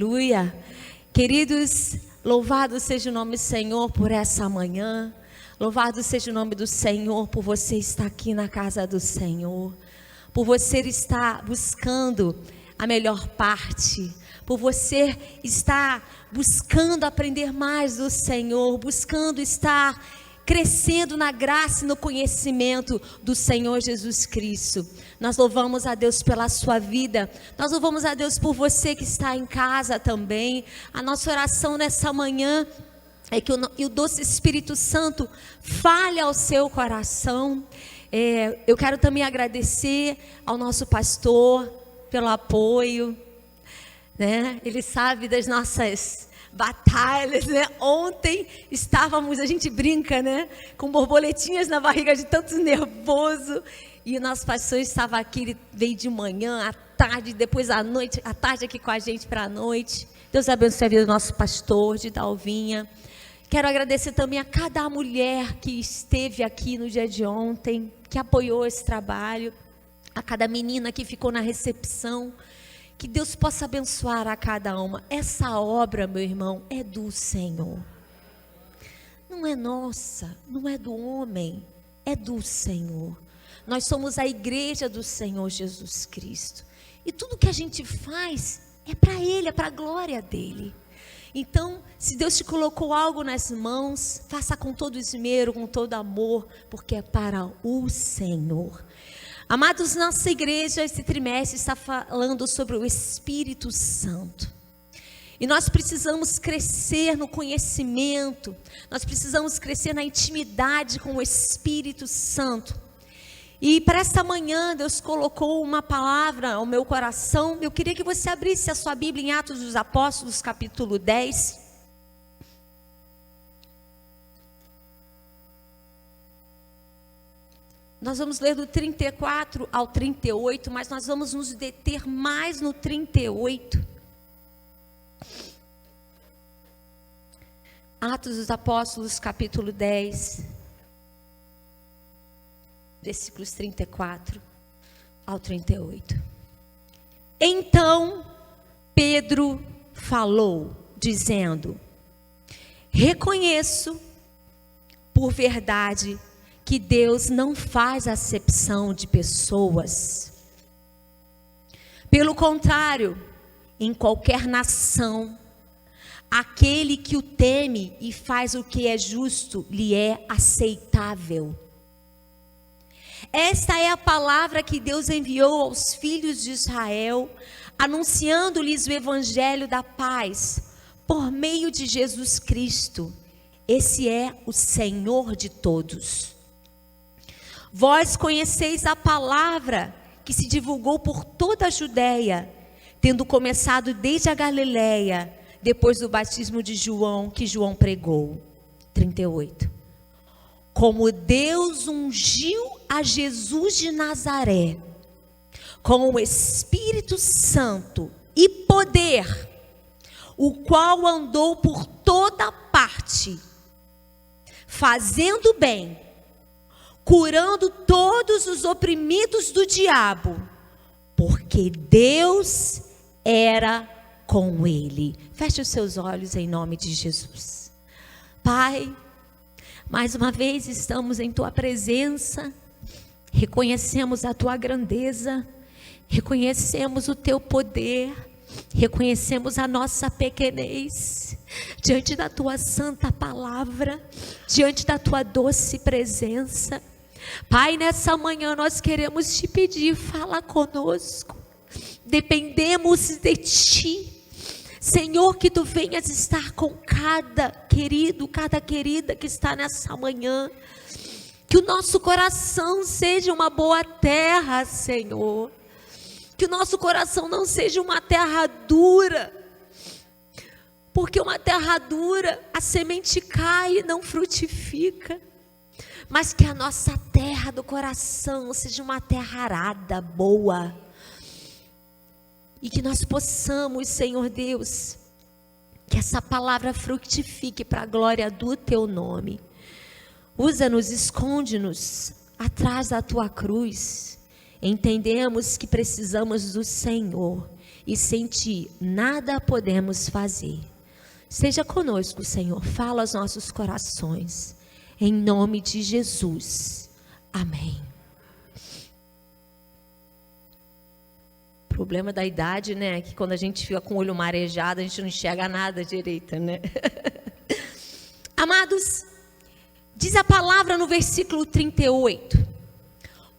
Aleluia. Queridos, louvado seja o nome do Senhor por essa manhã. Louvado seja o nome do Senhor por você estar aqui na casa do Senhor. Por você estar buscando a melhor parte. Por você estar buscando aprender mais do Senhor. Buscando estar crescendo na graça e no conhecimento do Senhor Jesus Cristo. Nós louvamos a Deus pela sua vida. Nós louvamos a Deus por você que está em casa também. A nossa oração nessa manhã é que o doce Espírito Santo fale ao seu coração. Eu quero também agradecer ao nosso pastor pelo apoio, né? Ele sabe das nossas batalhas, né? Ontem estávamos, a gente brinca, né? Com borboletinhas na barriga de tanto nervoso. E o nosso pastor estava aqui, ele veio de manhã, à tarde, depois à noite, à tarde aqui com a gente para a noite. Deus abençoe a vida do nosso pastor, de Dalvinha. Quero agradecer também a cada mulher que esteve aqui no dia de ontem, que apoiou esse trabalho, a cada menina que ficou na recepção. Que Deus possa abençoar a cada uma. Essa obra, meu irmão, é do Senhor. Não é nossa, não é do homem, é do Senhor. Nós somos a igreja do Senhor Jesus Cristo. E tudo que a gente faz é para Ele, é para a glória dEle. Então, se Deus te colocou algo nas mãos, faça com todo esmero, com todo amor, porque é para o Senhor. Amados, nossa igreja esse trimestre está falando sobre o Espírito Santo. E nós precisamos crescer no conhecimento, nós precisamos crescer na intimidade com o Espírito Santo. E para esta manhã Deus colocou uma palavra ao meu coração. Eu queria que você abrisse a sua Bíblia em Atos dos Apóstolos, capítulo 10. Nós vamos ler do 34 ao 38, mas nós vamos nos deter mais no 38. Atos dos Apóstolos, capítulo 10, versículos 34 ao 38. Então Pedro falou, dizendo: reconheço por verdade que Deus não faz acepção de pessoas. Pelo contrário, em qualquer nação, aquele que o teme e faz o que é justo lhe é aceitável. Esta é a palavra que Deus enviou aos filhos de Israel, anunciando-lhes o evangelho da paz, por meio de Jesus Cristo. Esse é o Senhor de todos. Vós conheceis a palavra que se divulgou por toda a Judeia, tendo começado desde a Galileia, depois do batismo de João, que João pregou. 38. Como Deus ungiu a Jesus de Nazaré, com o Espírito Santo e poder, o qual andou por toda parte, fazendo bem, curando todos os oprimidos do diabo, porque Deus era com ele. Feche os seus olhos em nome de Jesus. Pai, mais uma vez estamos em tua presença, reconhecemos a tua grandeza, reconhecemos o teu poder, reconhecemos a nossa pequenez, diante da tua santa palavra, diante da tua doce presença. Pai, nessa manhã nós queremos te pedir, fala conosco, dependemos de ti, Senhor, que tu venhas estar com cada querido, cada querida que está nessa manhã, que o nosso coração seja uma boa terra, Senhor, que o nosso coração não seja uma terra dura, porque uma terra dura, a semente cai e não frutifica, mas que a nossa terra do coração seja uma terra arada, boa, e que nós possamos, Senhor Deus, que essa palavra frutifique para a glória do teu nome. Usa-nos, esconde-nos atrás da tua cruz, entendemos que precisamos do Senhor e sem Ti nada podemos fazer. Esteja conosco, Senhor, fala aos nossos corações, em nome de Jesus, amém. O problema da idade, né, é que quando a gente fica com o olho marejado, a gente não enxerga nada direito, né? Amados, diz a palavra no versículo 38,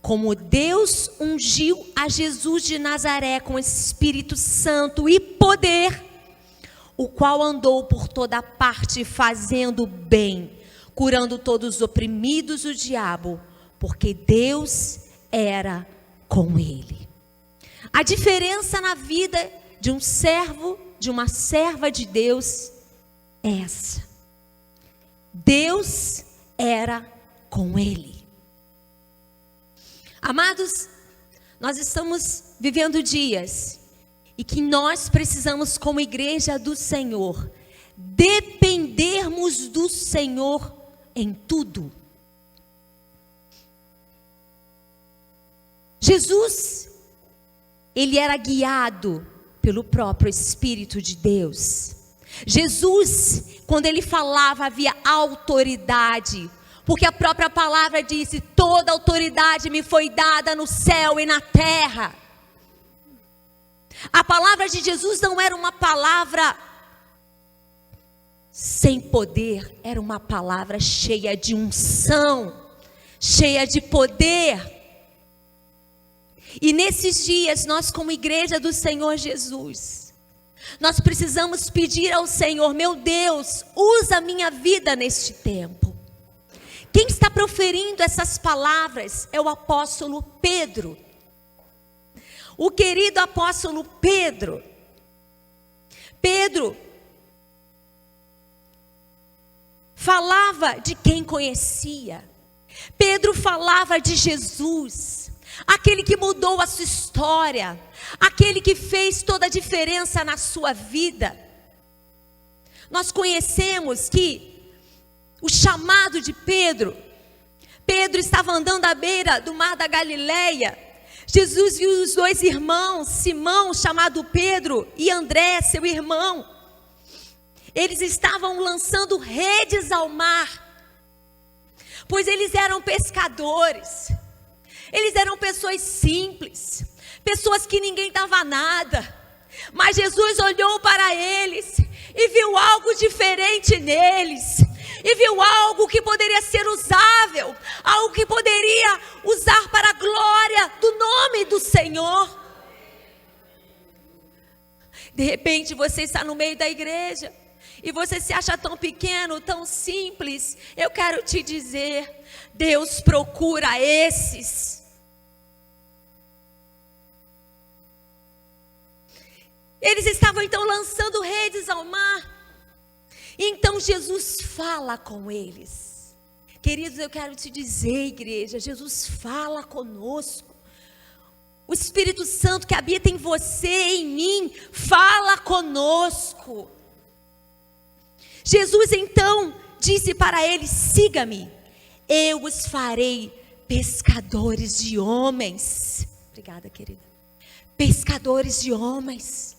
como Deus ungiu a Jesus de Nazaré com Espírito Santo e poder, o qual andou por toda parte fazendo bem, curando todos os oprimidos do diabo, porque Deus era com ele. A diferença na vida de um servo, de uma serva de Deus, é essa. Deus era com ele. Amados, nós estamos vivendo dias e que nós precisamos, como igreja do Senhor, dependermos do Senhor em tudo. Jesus, ele era guiado pelo próprio Espírito de Deus. Jesus, quando ele falava, havia autoridade, porque a própria palavra disse: toda autoridade me foi dada no céu e na terra. A palavra de Jesus não era uma palavra sem poder, era uma palavra cheia de unção, cheia de poder. E nesses dias, nós como igreja do Senhor Jesus, nós precisamos pedir ao Senhor: meu Deus, usa a minha vida neste tempo. Quem está proferindo essas palavras é o apóstolo Pedro. O querido apóstolo Pedro. Pedro falava de quem conhecia. Pedro falava de Jesus, aquele que mudou a sua história, aquele que fez toda a diferença na sua vida. Nós conhecemos que o chamado de Pedro estava andando à beira do mar da Galileia. Jesus viu os dois irmãos, Simão, chamado Pedro, e André, seu irmão. Eles estavam lançando redes ao mar, pois eles eram pescadores. Eles eram pessoas simples, pessoas que ninguém dava nada. Mas Jesus olhou para eles e viu algo diferente neles. E viu algo que poderia ser usável, algo que poderia usar para a glória do nome do Senhor. De repente você está no meio da igreja e você se acha tão pequeno, tão simples. Eu quero te dizer, Deus procura esses. Eles estavam então lançando redes ao mar. Então Jesus fala com eles. Queridos, eu quero te dizer, igreja, Jesus fala conosco. O Espírito Santo que habita em você, em mim, fala conosco. Jesus então disse para eles: siga-me, eu os farei pescadores de homens. Obrigada, querida. Pescadores de homens.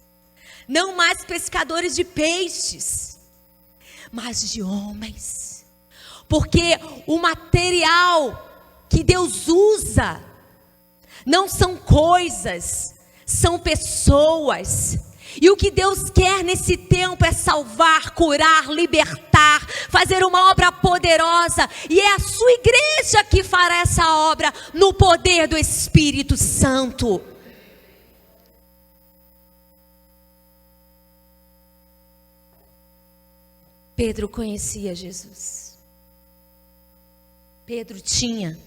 Não mais pescadores de peixes, mas de homens. Porque o material que Deus usa não são coisas, são pessoas. E o que Deus quer nesse tempo é salvar, curar, libertar, fazer uma obra poderosa. E é a sua igreja que fará essa obra no poder do Espírito Santo. Pedro conhecia Jesus. Pedro tinha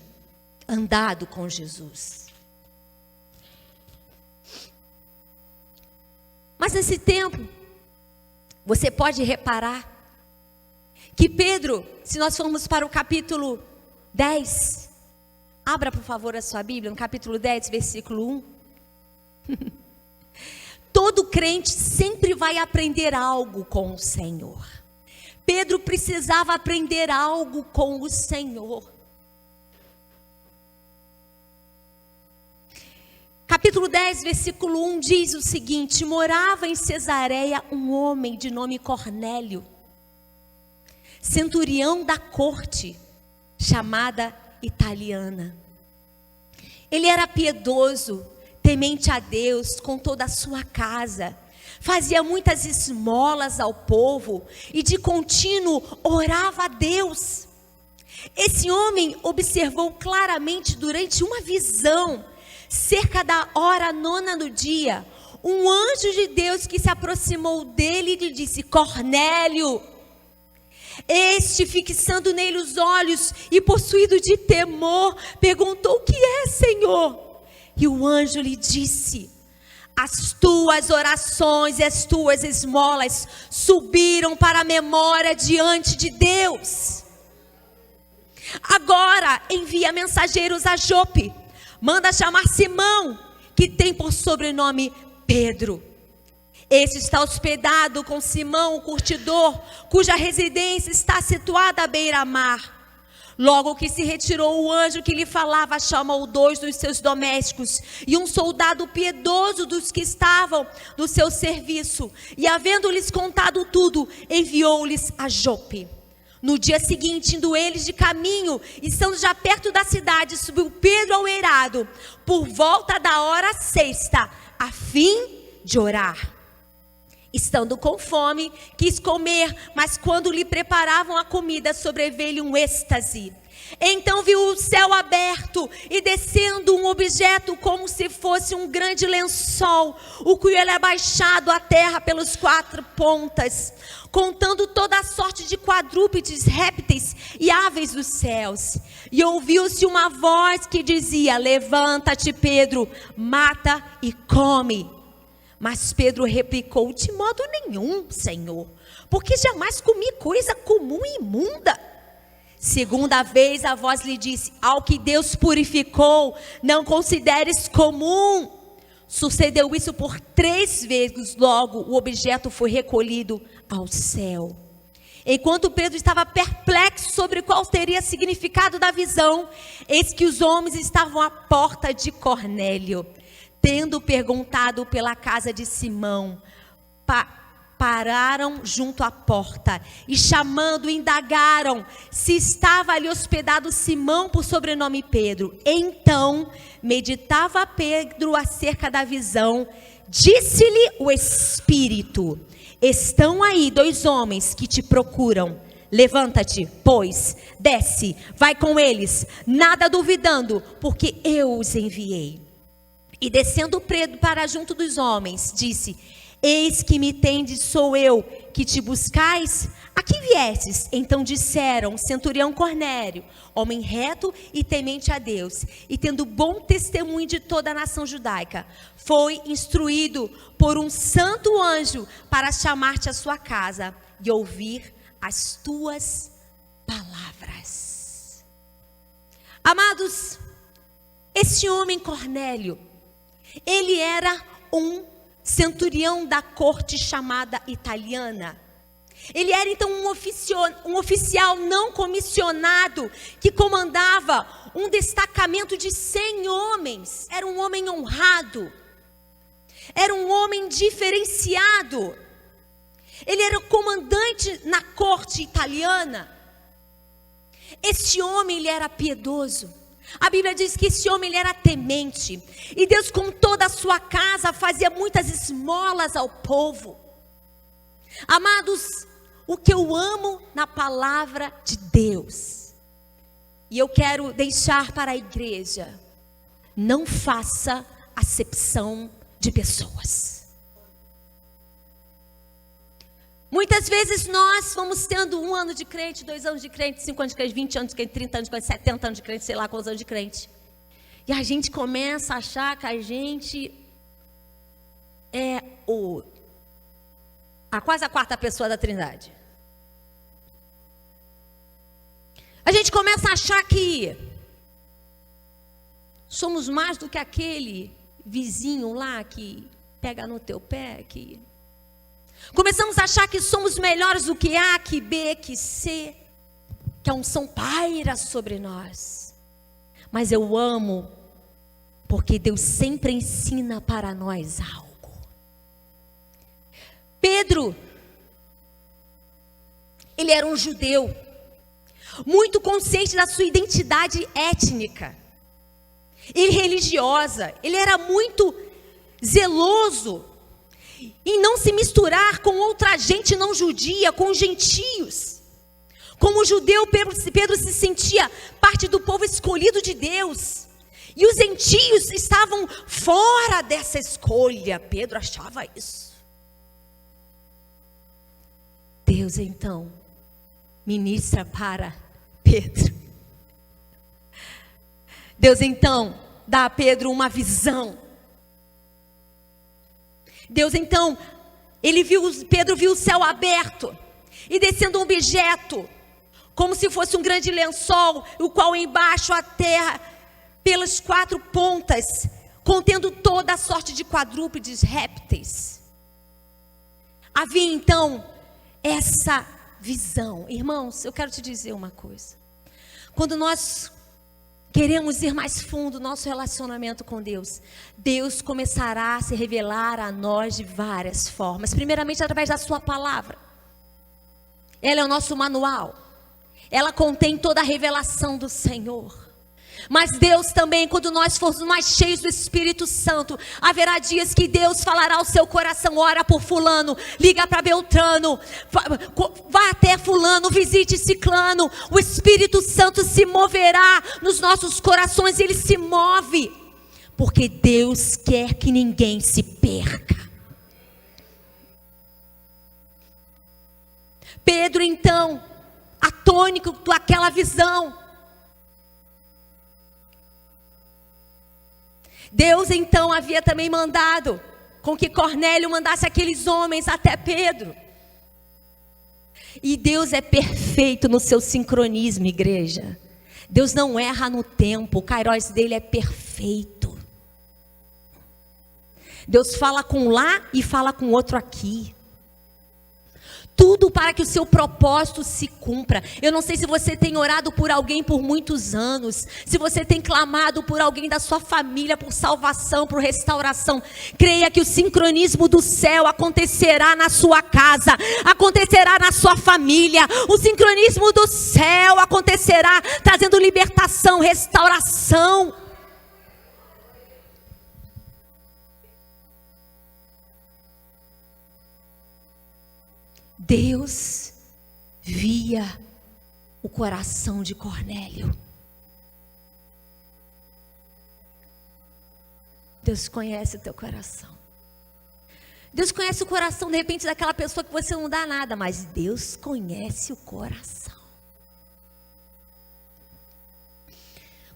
andado com Jesus. Mas nesse tempo, você pode reparar que Pedro, se nós formos para o capítulo 10, abra por favor a sua Bíblia, no capítulo 10, versículo 1. Todo crente sempre vai aprender algo com o Senhor. Pedro precisava aprender algo com o Senhor. capítulo 10, versículo 1 diz o seguinte: morava em Cesareia um homem de nome Cornélio, centurião da corte, chamada Italiana. Ele era piedoso, temente a Deus com toda a sua casa, fazia muitas esmolas ao povo e de contínuo orava a Deus. Esse homem observou claramente durante uma visão, cerca da hora 9 do dia, um anjo de Deus que se aproximou dele e lhe disse: Cornélio. Este, fixando nele os olhos e possuído de temor, perguntou: o que é, Senhor? E o anjo lhe disse: as tuas orações e as tuas esmolas subiram para a memória diante de Deus. Agora envia mensageiros a Jope, manda chamar Simão, que tem por sobrenome Pedro. Este está hospedado com Simão, o curtidor, cuja residência está situada à beira-mar. Logo que se retirou o anjo que lhe falava, chamou 2 dos seus domésticos e um soldado piedoso dos que estavam no seu serviço, e havendo-lhes contado tudo, enviou-lhes a Jope. No dia seguinte, indo eles de caminho, estando já perto da cidade, subiu Pedro ao eirado, por volta da hora 6, a fim de orar. Estando com fome, quis comer, mas quando lhe preparavam a comida, sobreveio-lhe um êxtase. Então viu o céu aberto e descendo um objeto como se fosse um grande lençol, o qual era baixado à terra pelas 4 pontas, contando toda a sorte de quadrúpedes, répteis e aves dos céus. E ouviu-se uma voz que dizia: levanta-te, Pedro, mata e come. Mas Pedro replicou: de modo nenhum, Senhor, porque jamais comi coisa comum e imunda. Segunda vez a voz lhe disse: ao que Deus purificou, não consideres comum. Sucedeu isso por 3 vezes, logo o objeto foi recolhido ao céu. Enquanto Pedro estava perplexo sobre qual teria significado da visão, eis que os homens estavam à porta de Cornélio. Tendo perguntado pela casa de Simão, pararam junto à porta e chamando, indagaram se estava ali hospedado Simão por sobrenome Pedro. Então meditava Pedro acerca da visão. Disse-lhe o Espírito: estão aí 2 homens que te procuram. Levanta-te, pois, desce, vai com eles, nada duvidando, porque eu os enviei. E descendo Pedro para junto dos homens, disse: eis que me tendes, sou eu que te buscais? A que viestes? Então disseram: centurião Cornélio, homem reto e temente a Deus, e tendo bom testemunho de toda a nação judaica, foi instruído por um santo anjo para chamar-te à sua casa e ouvir as tuas palavras. Amados, esse homem Cornélio, ele era um centurião da corte chamada Italiana. Ele era então um oficial não comissionado que comandava um destacamento de 100 homens. Era um homem honrado. Era um homem diferenciado. Ele era o comandante na corte italiana. Este homem, ele era piedoso. A Bíblia diz que esse homem, ele era temente. E Deus, com toda a sua casa, fazia muitas esmolas ao povo. Amados, o que eu amo na palavra de Deus, e eu quero deixar para a igreja: não faça acepção de pessoas. Muitas vezes nós vamos tendo 1 ano de crente, 2 anos de crente, 5 anos de crente, 20 anos de crente, 30 anos de crente, 70 anos de crente, sei lá quantos anos de crente. E a gente começa a achar que a gente é quase a 4ª pessoa da Trindade. A gente começa a achar que somos mais do que aquele vizinho lá que pega no teu pé, que... Começamos a achar que somos melhores do que A, que B, que C, que a unção paira sobre nós. Mas eu amo porque Deus sempre ensina para nós algo. Pedro, ele era um judeu, muito consciente da sua identidade étnica e religiosa. Ele era muito zeloso em não se misturar com outra gente não judia, com os gentios. Como judeu, Pedro se sentia parte do povo escolhido de Deus. E os gentios estavam fora dessa escolha. Pedro achava isso. Deus então ministra para Pedro. Deus então dá a Pedro uma visão. Deus então, Pedro viu o céu aberto e descendo um objeto, como se fosse um grande lençol, o qual embaixo a terra, pelas 4 pontas, contendo toda a sorte de quadrúpedes, répteis. Havia então essa visão. Irmãos, eu quero te dizer uma coisa. Quando nós queremos ir mais fundo no nosso relacionamento com Deus, Deus começará a se revelar a nós de várias formas. Primeiramente, através da sua palavra. Ela é o nosso manual. Ela contém toda a revelação do Senhor. Mas Deus também, quando nós formos mais cheios do Espírito Santo, haverá dias que Deus falará ao seu coração: ora por fulano, liga para Beltrano, vá até fulano, visite ciclano. O Espírito Santo se moverá nos nossos corações, ele se move, porque Deus quer que ninguém se perca. Pedro então, atônito daquela visão, Deus então havia também mandado com que Cornélio mandasse aqueles homens até Pedro. E Deus é perfeito no seu sincronismo, igreja. Deus não erra no tempo, o kairos dele é perfeito. Deus fala com um lá e fala com outro aqui. Tudo para que o seu propósito se cumpra. Eu não sei se você tem orado por alguém por muitos anos, se você tem clamado por alguém da sua família, por salvação, por restauração. Creia que o sincronismo do céu acontecerá na sua casa, acontecerá na sua família. O sincronismo do céu acontecerá trazendo libertação, restauração. Deus via o coração de Cornélio. Deus conhece o teu coração. Deus conhece o coração, de repente, daquela pessoa que você não dá nada, mas Deus conhece o coração.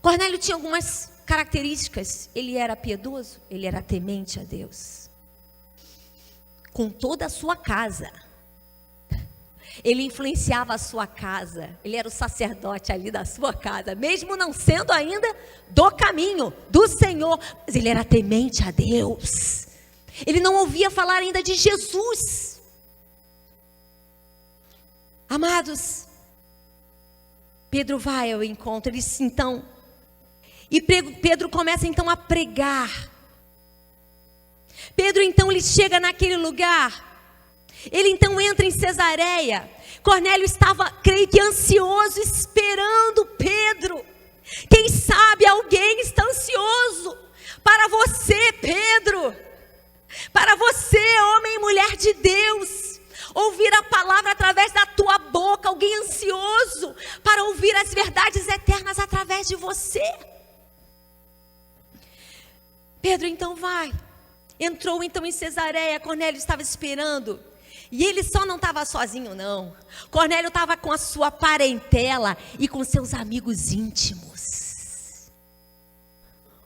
Cornélio tinha algumas características. Ele era piedoso, ele era temente a Deus. Com toda a sua casa. Ele influenciava a sua casa. Ele era o sacerdote ali da sua casa, mesmo não sendo ainda do caminho do Senhor, mas ele era temente a Deus. Ele não ouvia falar ainda de Jesus. Amados, Pedro vai ao encontro. Pedro começa então a pregar. Pedro então ele chega naquele lugar. Ele então entra em Cesareia. Cornélio estava, creio que ansioso, esperando Pedro. Quem sabe alguém está ansioso para você, Pedro. Para você, homem e mulher de Deus. Ouvir a palavra através da tua boca. Alguém ansioso para ouvir as verdades eternas através de você. Pedro então vai. Entrou então em Cesareia. Cornélio estava esperando. E ele só não estava sozinho, não. Cornélio estava com a sua parentela e com seus amigos íntimos.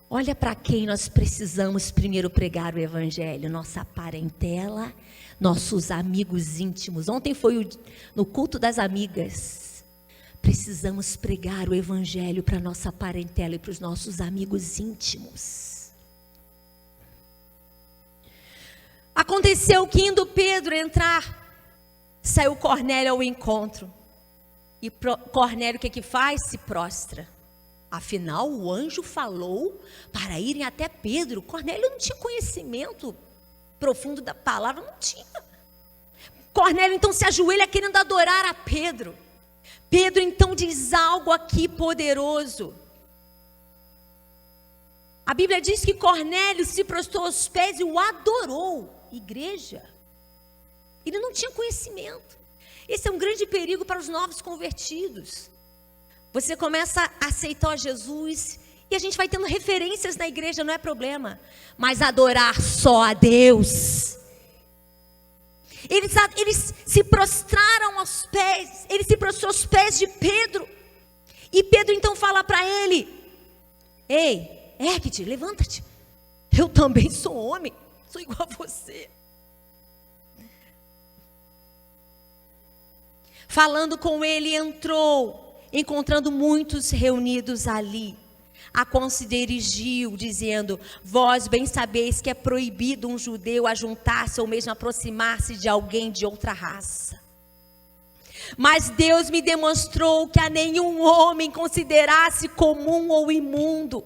Olha para quem nós precisamos primeiro pregar o evangelho. Nossa parentela, nossos amigos íntimos. Ontem foi no culto das amigas. Precisamos pregar o evangelho para nossa parentela e para os nossos amigos íntimos. Aconteceu que indo Pedro entrar, saiu Cornélio ao encontro. E Cornélio o que faz? Se prostra. Afinal, o anjo falou para irem até Pedro. Cornélio não tinha conhecimento profundo da palavra, não tinha. Cornélio então se ajoelha querendo adorar a Pedro. Pedro então diz algo aqui poderoso. A Bíblia diz que Cornélio se prostrou aos pés e o adorou. Igreja. Ele não tinha conhecimento. Esse é um grande perigo para os novos convertidos. Você começa a aceitar Jesus e a gente vai tendo referências na igreja, não é problema. Mas adorar só a Deus. Eles se prostraram aos pés, ele se prostrou aos pés de Pedro. E Pedro então fala para ele: ei, ergue-te, levanta-te. Eu também sou homem, sou igual a você. Falando com ele, entrou, encontrando muitos reunidos ali. A qual se dirigiu, dizendo: vós bem sabeis que é proibido um judeu ajuntar-se ou mesmo aproximar-se de alguém de outra raça. Mas Deus me demonstrou que a nenhum homem considerasse comum ou imundo.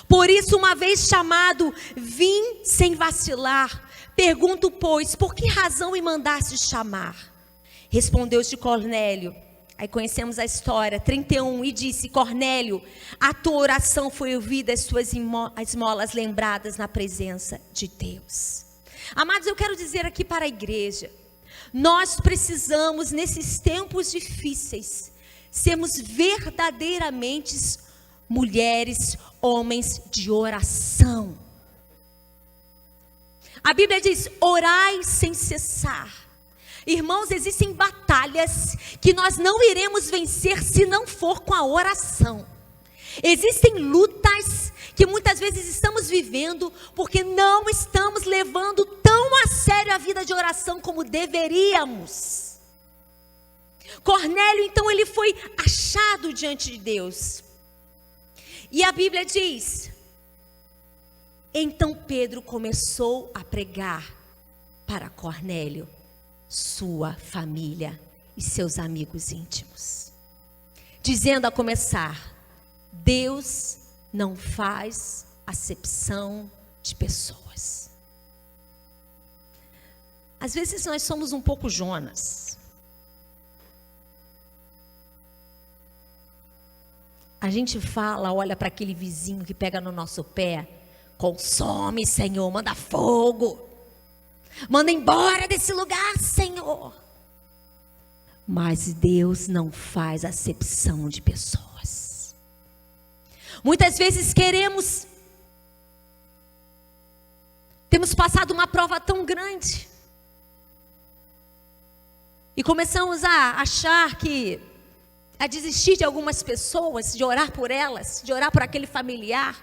Por isso, uma vez chamado, vim sem vacilar. Pergunto, pois, por que razão me mandaste chamar? Respondeu-te Cornélio. Aí conhecemos a história, 31, e disse: Cornélio, a tua oração foi ouvida, as tuas esmolas lembradas na presença de Deus. Amados, eu quero dizer aqui para a igreja, nós precisamos, nesses tempos difíceis, sermos verdadeiramente mulheres, homens de oração. A Bíblia diz: orai sem cessar. Irmãos, existem batalhas que nós não iremos vencer se não for com a oração. Existem lutas que muitas vezes estamos vivendo porque não estamos levando tão a sério a vida de oração como deveríamos. Cornélio, então, ele foi achado diante de Deus. E a Bíblia diz: então Pedro começou a pregar para Cornélio, sua família e seus amigos íntimos, dizendo a começar: Deus não faz acepção de pessoas. Às vezes nós somos um pouco Jonas. A gente fala, olha para aquele vizinho que pega no nosso pé: consome, Senhor, manda fogo. Manda embora desse lugar, Senhor. Mas Deus não faz acepção de pessoas. Muitas vezes temos passado uma prova tão grande e começamos a achar a desistir de algumas pessoas, de orar por elas, de orar por aquele familiar.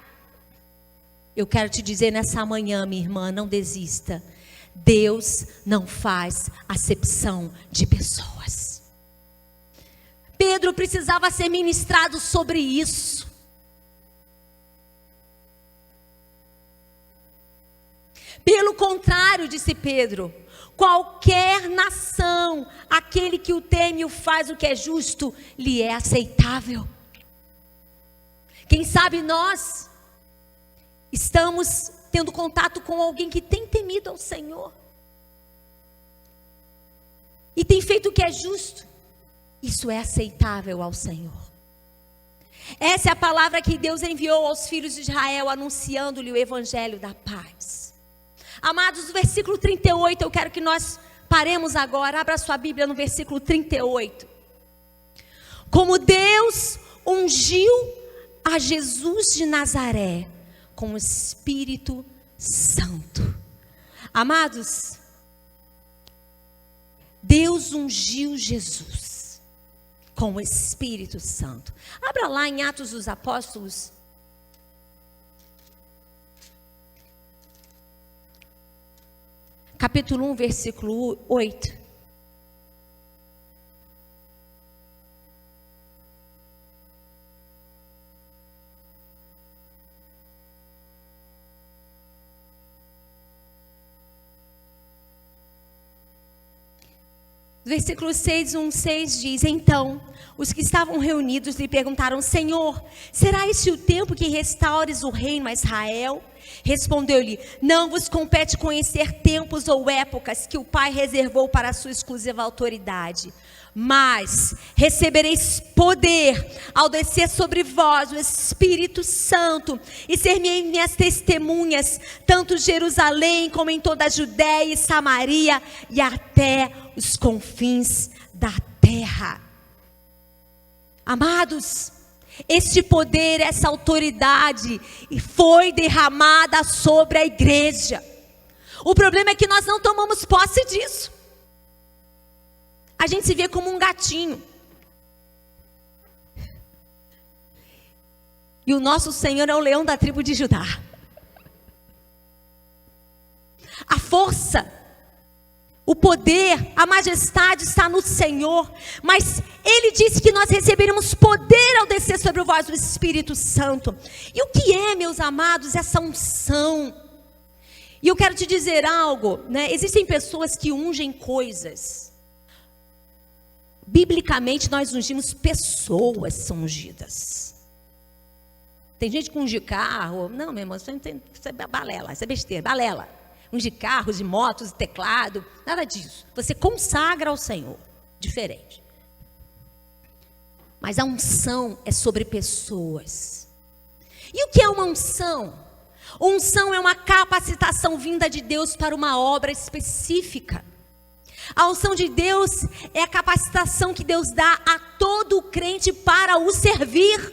Eu quero te dizer nessa manhã, minha irmã, não desista. Deus não faz acepção de pessoas. Pedro precisava ser ministrado sobre isso. Pelo contrário, disse Pedro, qualquer nação, aquele que o teme e o faz o que é justo, lhe é aceitável. Quem sabe nós estamos tendo contato com alguém que tem temido ao Senhor e tem feito o que é justo. Isso é aceitável ao Senhor. Essa é a palavra que Deus enviou aos filhos de Israel, anunciando-lhe o evangelho da paz. Amados, o versículo 38, eu quero que nós paremos agora. Abra sua Bíblia no versículo 38. Como Deus ungiu a Jesus de Nazaré com o Espírito Santo. Amados, Deus ungiu Jesus com o Espírito Santo. Abra lá em Atos dos Apóstolos, capítulo 1, versículo 8. Versículo 6 diz: então, os que estavam reunidos lhe perguntaram: Senhor, será este o tempo que restaures o reino a Israel? Respondeu-lhe: não vos compete conhecer tempos ou épocas que o Pai reservou para a sua exclusiva autoridade. Mas recebereis poder ao descer sobre vós o Espírito Santo, e ser minhas testemunhas, tanto em Jerusalém como em toda a Judéia e Samaria e até os confins da terra. Amados, este poder, essa autoridade foi derramada sobre a igreja. O problema é que nós não tomamos posse disso. A gente se vê como um gatinho. E o nosso Senhor é o leão da tribo de Judá. A força, o poder, a majestade está no Senhor. Mas Ele disse que nós receberemos poder ao descer sobre vós o Espírito Santo. E o que é, meus amados, essa unção? E eu quero te dizer algo, né? Existem pessoas que ungem coisas. Biblicamente nós ungimos pessoas, são ungidas. Tem gente que unge carro. Não, meu irmão, isso é balela, isso é besteira, balela. Unge carros, de motos, de teclado, nada disso. Você consagra ao Senhor, diferente. Mas a unção é sobre pessoas. E o que é uma unção? Unção é uma capacitação vinda de Deus para uma obra específica. A unção de Deus é a capacitação que Deus dá a todo crente para o servir.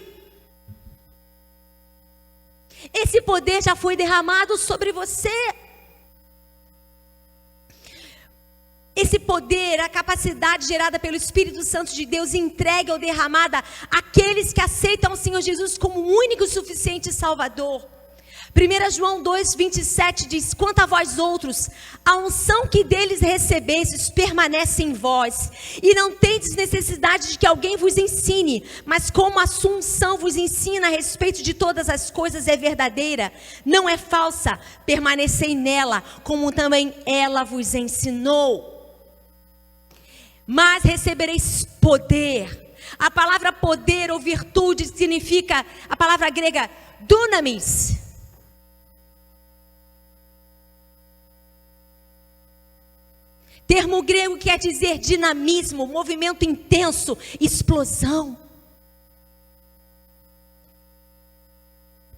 Esse poder já foi derramado sobre você. Esse poder, a capacidade gerada pelo Espírito Santo de Deus, entregue ou derramada àqueles que aceitam o Senhor Jesus como o único e suficiente Salvador. 1 João 2,27 diz: quanto a vós outros, a unção que deles recebestes permanece em vós, e não tendes necessidade de que alguém vos ensine, mas como a sua unção vos ensina a respeito de todas as coisas é verdadeira, não é falsa, permanecei nela, como também ela vos ensinou. Mas recebereis poder. A palavra poder ou virtude significa, a palavra grega dunamis. Termo grego quer dizer dinamismo, movimento intenso, explosão.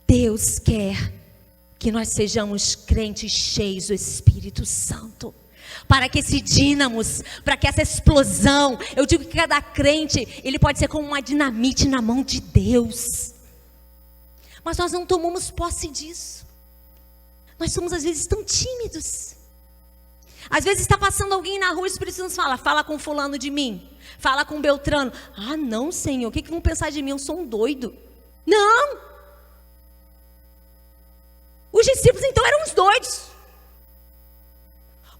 Deus quer que nós sejamos crentes cheios do Espírito Santo. Para que esse dínamos, para que essa explosão, eu digo que cada crente, ele pode ser como uma dinamite na mão de Deus. Mas nós não tomamos posse disso. Nós somos às vezes tão tímidos. Às vezes está passando alguém na rua e o Espírito Santo fala com fulano de mim, fala com Beltrano. Ah não, Senhor, o que vão pensar de mim? Eu sou um doido. Não! Os discípulos então eram os doidos.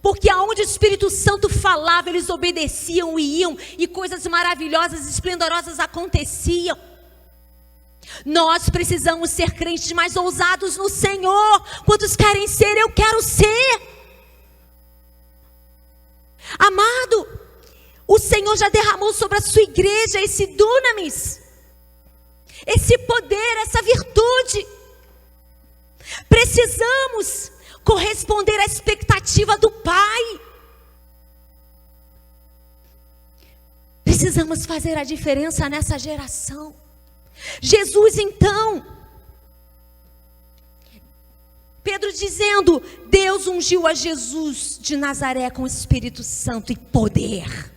Porque aonde o Espírito Santo falava, eles obedeciam e iam, e coisas maravilhosas, esplendorosas aconteciam. Nós precisamos ser crentes mais ousados no Senhor. Quantos querem ser? Eu quero ser. Amado, o Senhor já derramou sobre a sua igreja esse dunamis, esse poder, essa virtude. Precisamos corresponder à expectativa do Pai. Precisamos fazer a diferença nessa geração. Jesus então, Pedro dizendo, Deus ungiu a Jesus de Nazaré com o Espírito Santo e poder.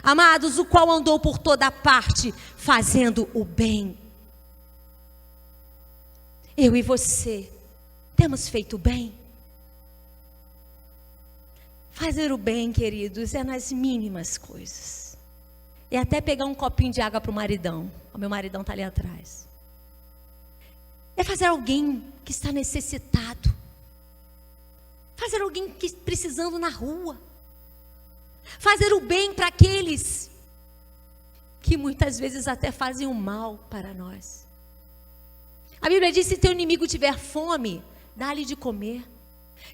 Amados, o qual andou por toda parte fazendo o bem. Eu e você temos feito o bem? Fazer o bem, queridos, é nas mínimas coisas. É até pegar um copinho de água para o maridão. O meu maridão está ali atrás. É fazer alguém que está necessitado. Fazer alguém que precisando na rua. Fazer o bem para aqueles que muitas vezes até fazem o mal para nós. A Bíblia diz: se teu inimigo tiver fome, dá-lhe de comer.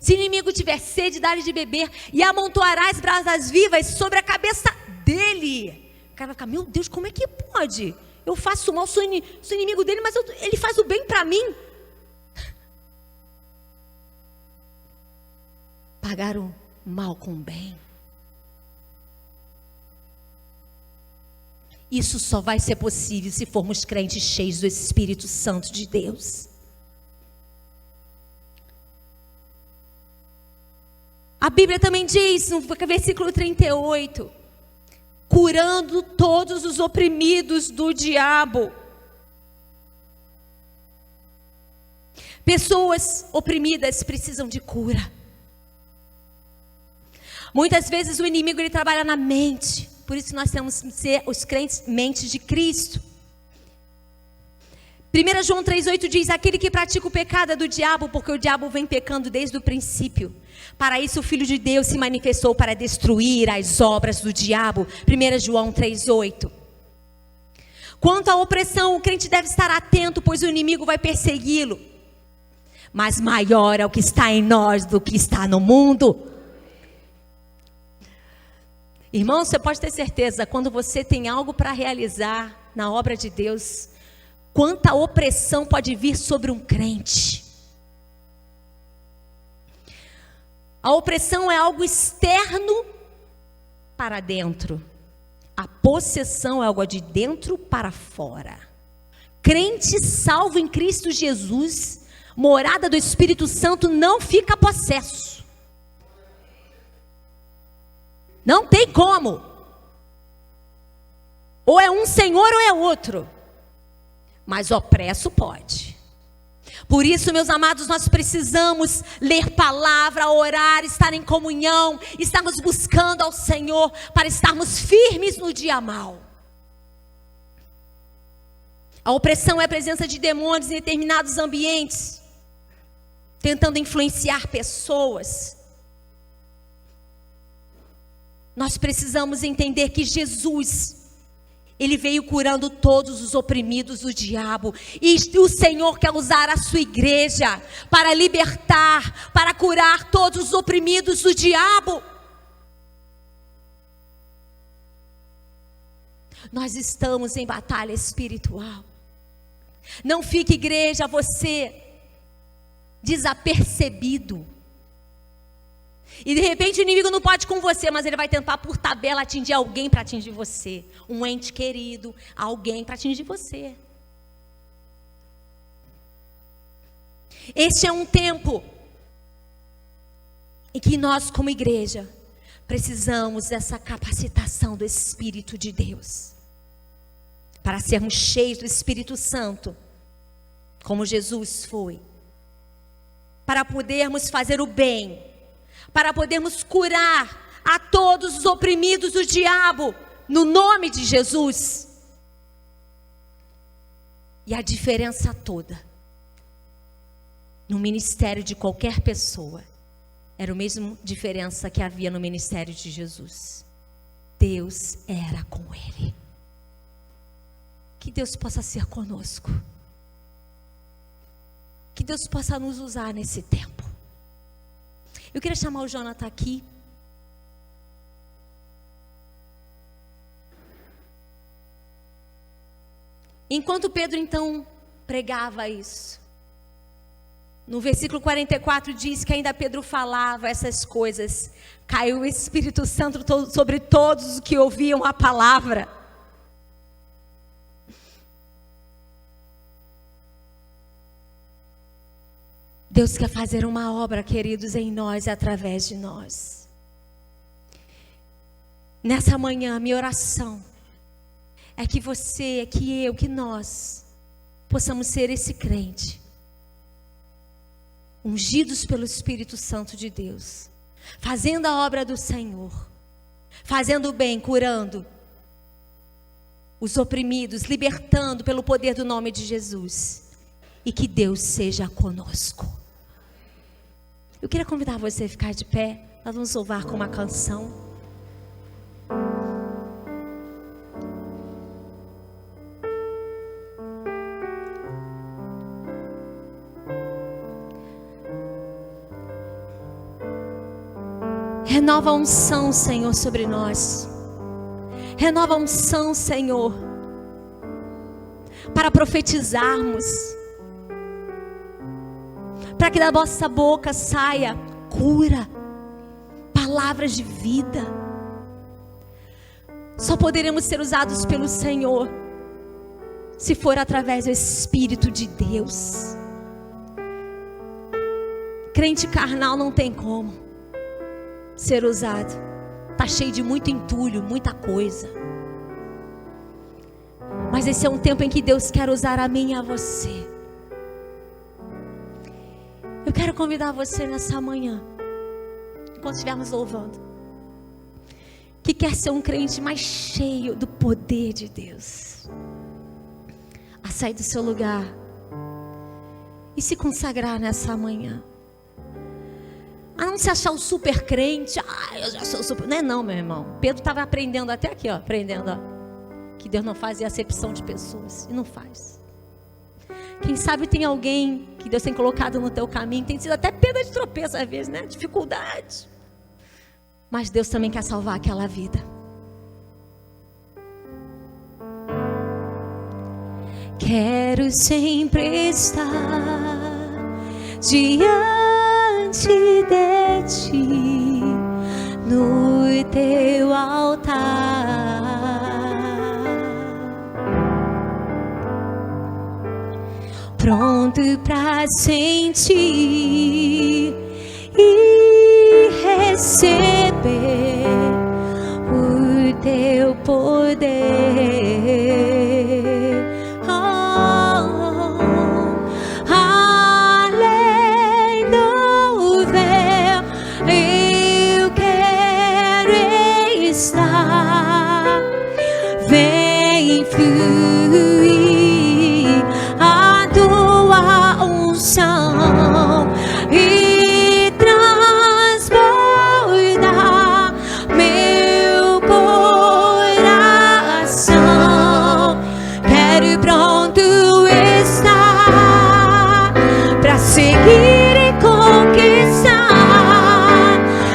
Se o inimigo tiver sede, dá-lhe de beber, e amontoarás brasas vivas sobre a cabeça dele. O cara vai ficar, meu Deus, como é que pode? Eu faço mal, sou inimigo dele, mas ele faz o bem para mim. Pagaram mal com bem. Isso só vai ser possível se formos crentes cheios do Espírito Santo de Deus. A Bíblia também diz, no versículo 38, curando todos os oprimidos do diabo. Pessoas oprimidas precisam de cura. Muitas vezes o inimigo ele trabalha na mente. Por isso nós temos que ser os crentes mentes de Cristo. 1 João 3,8 diz, aquele que pratica o pecado é do diabo, porque o diabo vem pecando desde o princípio. Para isso o Filho de Deus se manifestou para destruir as obras do diabo. 1 João 3,8. Quanto à opressão, o crente deve estar atento, pois o inimigo vai persegui-lo. Mas maior é o que está em nós do que está no mundo. Irmão, você pode ter certeza, quando você tem algo para realizar na obra de Deus, quanta opressão pode vir sobre um crente. A opressão é algo externo para dentro. A possessão é algo de dentro para fora. Crente salvo em Cristo Jesus, morada do Espírito Santo, não fica possesso. Não tem como. Ou é um senhor ou é outro. Mas opresso pode. Por isso, meus amados, nós precisamos ler palavra, orar, estar em comunhão, estarmos buscando ao Senhor para estarmos firmes no dia mau. A opressão é a presença de demônios em determinados ambientes, tentando influenciar pessoas. Nós precisamos entender que Jesus, Ele veio curando todos os oprimidos do diabo. E o Senhor quer usar a sua igreja para libertar, para curar todos os oprimidos do diabo. Nós estamos em batalha espiritual. Não fique, igreja, você desapercebido. E de repente o inimigo não pode com você, mas ele vai tentar por tabela atingir alguém para atingir você. Um ente querido, alguém para atingir você. Este é um tempo em que nós como igreja precisamos dessa capacitação do Espírito de Deus. Para sermos cheios do Espírito Santo, como Jesus foi. Para podermos fazer o bem. Para podermos curar a todos os oprimidos do diabo, no nome de Jesus. E a diferença toda, no ministério de qualquer pessoa, era a mesma diferença que havia no ministério de Jesus. Deus era com ele. Que Deus possa ser conosco. Que Deus possa nos usar nesse tempo. Eu queria chamar o Jonathan aqui. Enquanto Pedro então pregava isso, no versículo 44 diz que ainda Pedro falava essas coisas, caiu o Espírito Santo sobre todos os que ouviam a palavra. Deus quer fazer uma obra, queridos, em nós e através de nós. Nessa manhã, minha oração é que você, que eu, que nós possamos ser esse crente, ungidos pelo Espírito Santo de Deus, fazendo a obra do Senhor, fazendo o bem, curando os oprimidos, libertando pelo poder do nome de Jesus, e que Deus seja conosco. Eu queria convidar você a ficar de pé. Nós vamos louvar com uma canção. Renova a unção, Senhor, sobre nós. Renova a unção, Senhor, para profetizarmos, para que da nossa boca saia cura, palavras de vida. Só poderemos ser usados pelo Senhor se for através do Espírito de Deus. Crente carnal não tem como ser usado. Está cheio de muito entulho, muita coisa. Mas esse é um tempo em que Deus quer usar a mim e a você. Eu quero convidar você nessa manhã, enquanto estivermos louvando, que quer ser um crente mais cheio do poder de Deus, a sair do seu lugar e se consagrar nessa manhã. A não se achar o super crente. Eu já sou super. Não é não, meu irmão. Pedro estava aprendendo até aqui, ó. Aprendendo, ó, que Deus não faz acepção de pessoas. E não faz. Quem sabe tem alguém que Deus tem colocado no teu caminho. Tem sido até pedra de tropeço às vezes, né? Dificuldade. Mas Deus também quer salvar aquela vida. Quero sempre estar diante de ti, no teu altar, pronto para sentir e receber o teu poder. Vem fluir a tua unção e transbordar meu coração. Quero pronto estar para seguir e conquistar.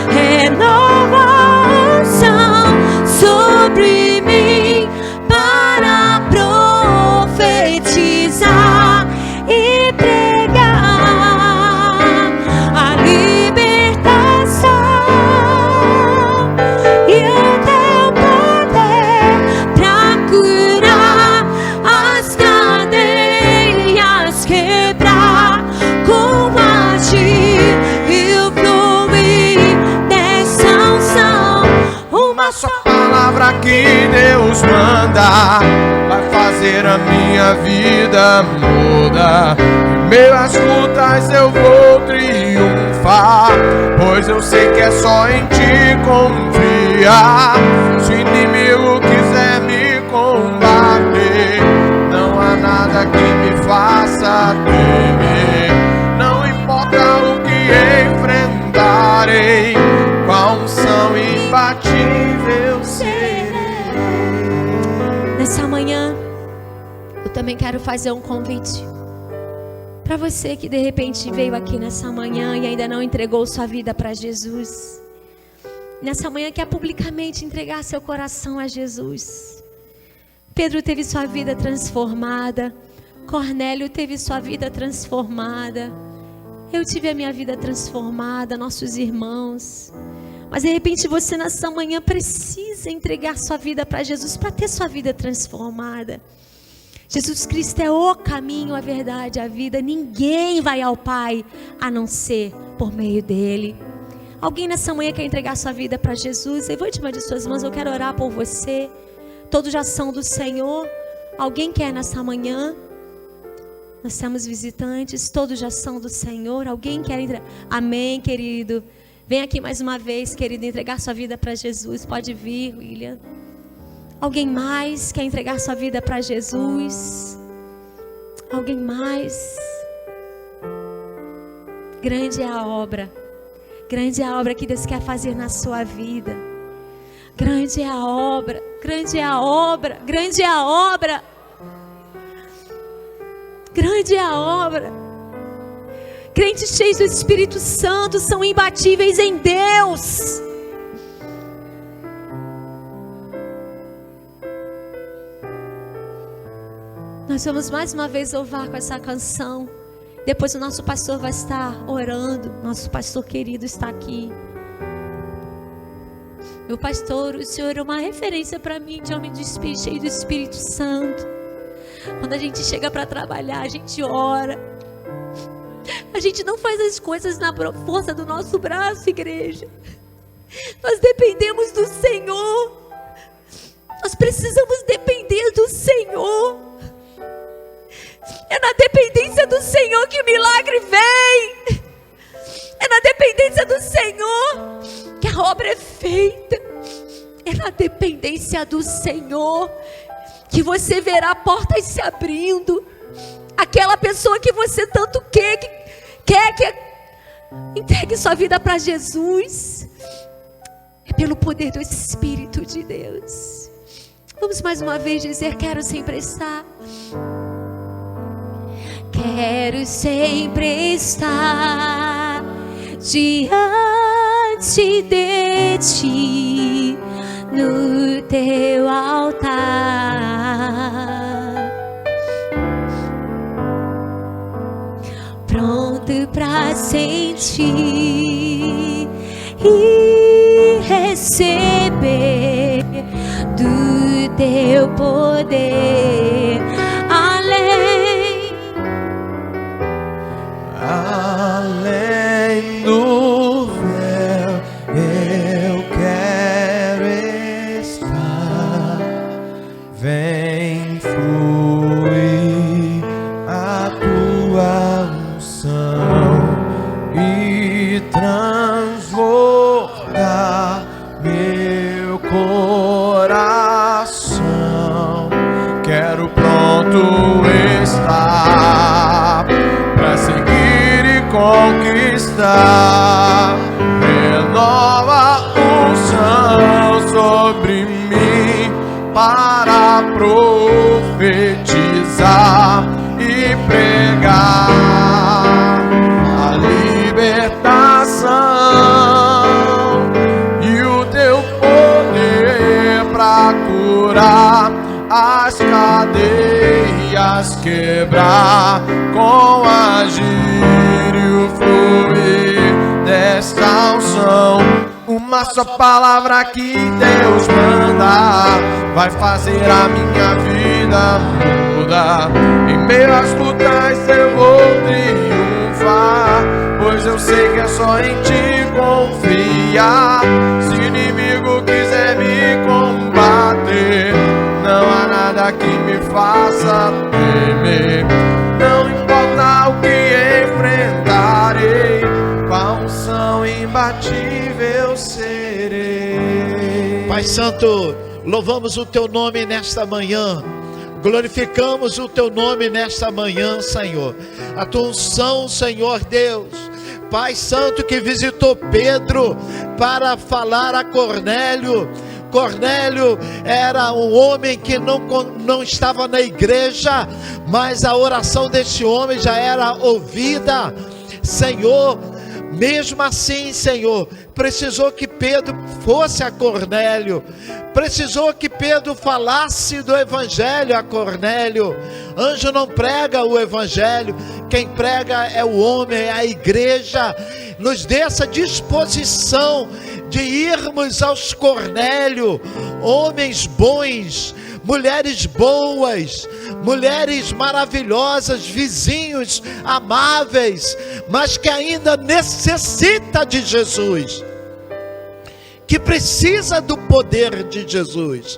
Renova a unção sobre mim para profetizar e pregar a libertação e o teu poder para curar as cadeias, quebrar, combater e o fluir dessa unção. Uma só palavra que Deus manda vai fazer a minha vida mudar. Em meio às lutas eu vou triunfar, pois eu sei que é só em ti confiar. Se o inimigo quiser me combater, não há nada que me faça temer. Não importa o que enfrentarei, com a unção imbatível serei. Nessa manhã, eu também quero fazer um convite para você que de repente veio aqui nessa manhã e ainda não entregou sua vida para Jesus. Nessa manhã quer publicamente entregar seu coração a Jesus. Pedro teve sua vida transformada, Cornélio teve sua vida transformada, eu tive a minha vida transformada, nossos irmãos. Mas de repente você nessa manhã precisa entregar sua vida para Jesus, para ter sua vida transformada. Jesus Cristo é o caminho, a verdade, a vida. Ninguém vai ao Pai a não ser por meio dele. Alguém nessa manhã quer entregar sua vida para Jesus? Levante uma de suas mãos, eu quero orar por você. Todos já são do Senhor. Alguém quer nessa manhã? Nós temos visitantes, todos já são do Senhor. Alguém quer entregar? Amém, querido. Vem aqui mais uma vez, querido, entregar sua vida para Jesus. Pode vir, William. Alguém mais quer entregar sua vida para Jesus? Alguém mais? Grande é a obra. Grande é a obra que Deus quer fazer na sua vida. Grande é a obra. Grande é a obra. Grande é a obra. Grande é a obra. Crentes cheios do Espírito Santo são imbatíveis em Deus. Nós vamos mais uma vez louvar com essa canção. Depois o nosso pastor vai estar orando. Nosso pastor querido está aqui. Meu pastor, o Senhor é uma referência para mim de homem de espírito, cheio do Espírito Santo. Quando a gente chega para trabalhar, a gente ora. A gente não faz as coisas na força do nosso braço, igreja. Nós dependemos do Senhor. Nós precisamos depender do Senhor. É na dependência do Senhor que o milagre vem. É na dependência do Senhor que a obra é feita. É na dependência do Senhor que você verá portas se abrindo. Aquela pessoa que você tanto quer que entregue sua vida para Jesus. É pelo poder do Espírito de Deus. Vamos mais uma vez dizer: quero sempre estar. Quero sempre estar diante de ti, no teu altar, pronto para sentir e receber do teu poder, além do véu, eu quero estar. Vem fluir a tua unção e transbordar meu coração. Quero pronto estar pra seguir e conquistar. Renova a unção sobre mim para profetizar e pregar a libertação e o teu poder para curar, as cadeias quebrar, com agir e o fluir desta unção. Uma só palavra que Deus manda vai fazer a minha vida mudar. Em meio às lutas eu vou triunfar, pois eu sei que é só em ti confiar. Se o inimigo quiser me combater, não há nada que me faça temer. Não importa o que enfrentarei, com a unção imbatível serei. Pai Santo, louvamos o teu nome nesta manhã. Glorificamos o teu nome nesta manhã, Senhor. A tua unção, Senhor Deus, Pai Santo, que visitou Pedro para falar a Cornélio. Cornélio era um homem que não estava na igreja, mas a oração desse homem já era ouvida. Senhor, mesmo assim, Senhor, precisou que Pedro fosse a Cornélio, precisou que Pedro falasse do evangelho a Cornélio. Anjo não prega o evangelho, quem prega é o homem, é a igreja. Nos dê essa disposição de irmos aos Cornélio, homens bons, mulheres boas, mulheres maravilhosas, vizinhos amáveis, mas que ainda necessita de Jesus, que precisa do poder de Jesus,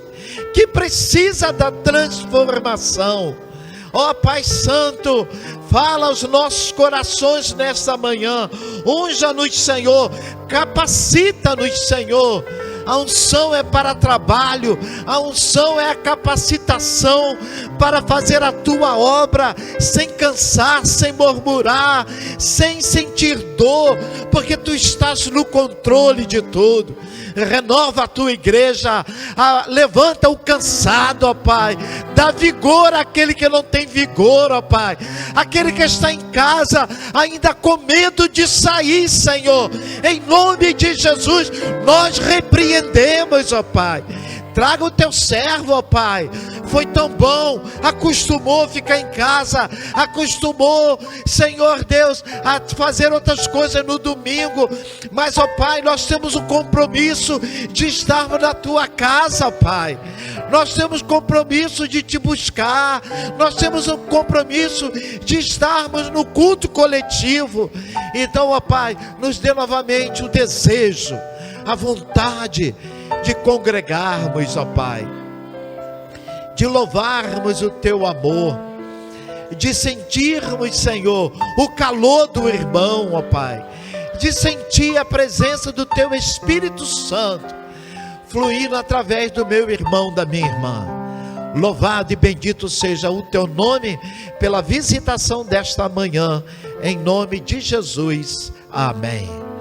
que precisa da transformação. Ó Pai Santo, fala aos nossos corações nesta manhã, unja-nos, Senhor, capacita-nos, Senhor. A unção é para trabalho, a unção é a capacitação para fazer a tua obra sem cansar, sem murmurar, sem sentir dor, porque tu estás no controle de tudo. Renova a tua igreja, levanta o cansado, ó Pai, dá vigor àquele que não tem vigor, ó Pai, aquele que está em casa ainda com medo de sair, Senhor, em nome de Jesus, nós repreendemos, ó Pai. Traga o teu servo, ó Pai, foi tão bom, acostumou a ficar em casa, acostumou, Senhor Deus, a fazer outras coisas no domingo, mas, ó Pai, nós temos um compromisso de estarmos na Tua casa, Pai. Nós temos compromisso de Te buscar, nós temos um compromisso de estarmos no culto coletivo. Então, ó Pai, nos dê novamente o desejo, a vontade de congregarmos, ó Pai, de louvarmos o Teu amor, de sentirmos, Senhor, o calor do irmão, ó Pai, de sentir a presença do Teu Espírito Santo fluindo através do meu irmão, da minha irmã. Louvado e bendito seja o Teu nome pela visitação desta manhã, em nome de Jesus, amém.